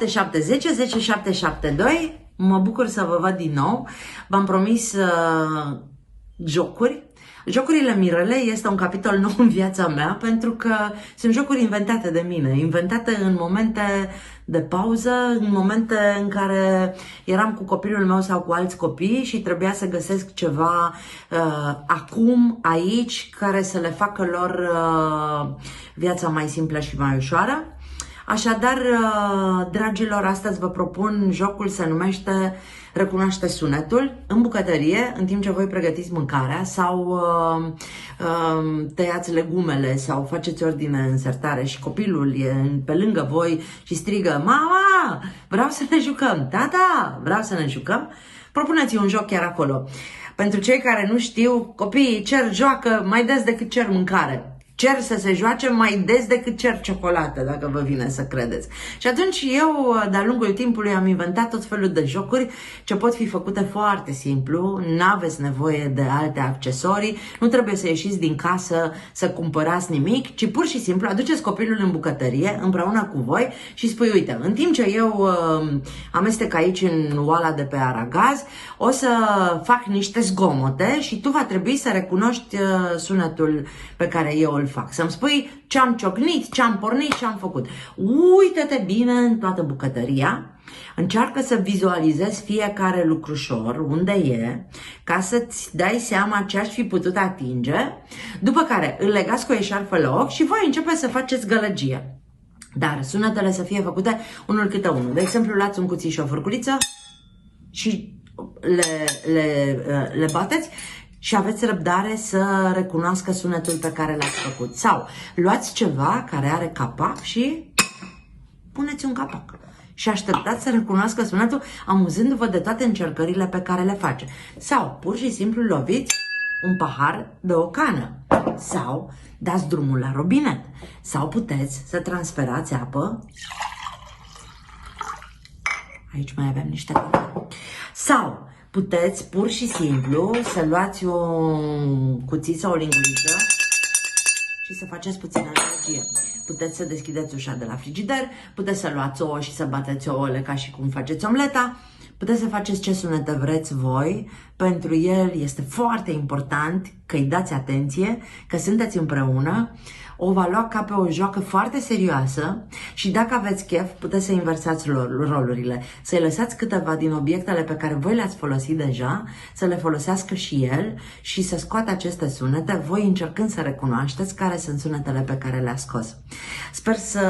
7 10 10 7 7 2. Mă bucur să vă văd din nou. V-am promis jocuri. Jocurile Mirele este un capitol nou în viața mea pentru că sunt jocuri inventate de mine, inventate în momente de pauză, în momente în care eram cu copilul meu sau cu alți copii și trebuia să găsesc ceva acum, aici, care să le facă lor viața mai simplă și mai ușoară. Așadar, dragilor, astăzi vă propun jocul, se numește Recunoaște sunetul în bucătărie, în timp ce voi pregătiți mâncarea sau tăiați legumele sau faceți ordine în sertare și copilul e pe lângă voi și strigă: mama, vreau să ne jucăm, tata, vreau să ne jucăm. Propuneți un joc chiar acolo. Pentru cei care nu știu, copiii joacă mai des decât cer mâncare. Cer să se joace mai des decât cer ciocolată, dacă vă vine să credeți. Și atunci eu, de-a lungul timpului, am inventat tot felul de jocuri ce pot fi făcute foarte simplu, n-aveți nevoie de alte accesorii, nu trebuie să ieșiți din casă să cumpărați nimic, ci pur și simplu aduceți copilul în bucătărie împreună cu voi și spui: uite, în timp ce eu amestec aici în oala de pe aragaz, o să fac niște zgomote și tu va trebui să recunoști sunetul pe care eu îl fac. Să-mi spui ce am ciocnit, ce am pornit, ce am făcut. Uită-te bine în toată bucătăria, încearcă să vizualizezi fiecare lucrușor, unde e, ca să-ți dai seama ce aș fi putut atinge, după care îl legați cu o eșarfă la ochi și voi începe să faceți gălăgie. Dar sunetele să fie făcute unul câte unul. De exemplu, luați un cuțit și o furculiță și le bateți și aveți răbdare să recunoască sunetul pe care l-ați făcut. Sau luați ceva care are capac și puneți un capac. Și așteptați să recunoască sunetul, amuzându-vă de toate încercările pe care le face. Sau pur și simplu loviți un pahar de o cană. Sau dați drumul la robinet. Sau puteți să transferați apă. Aici mai avem niște cană. Sau puteți pur și simplu să luați un cuțit sau o linguriță și să faceți puțină energie. Puteți să deschideți ușa de la frigider, puteți să luați ouă și să bateți ouăle ca și cum faceți omleta, puteți să faceți ce sunete vreți voi. Pentru el este foarte important că îi dați atenție, că sunteți împreună. O va lua ca pe o joacă foarte serioasă și dacă aveți chef, puteți să inversați rolurile. Să-i lăsați câteva din obiectele pe care voi le-ați folosit deja, să le folosească și el și să scoată aceste sunete, voi încercând să recunoașteți care sunt sunetele pe care le-a scos. Sper să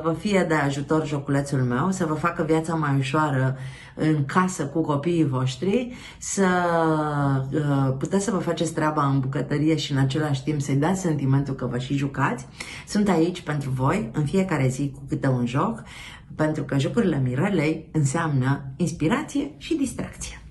vă fie de ajutor joculețul meu, să vă facă viața mai ușoară în casă cu copiii voștri, să puteți să vă faceți treaba în bucătărie și în același timp să-i dați sentimentul că vă și jucați. Sunt aici pentru voi în fiecare zi cu câte un joc, pentru că jocurile Mirelei înseamnă inspirație și distracție.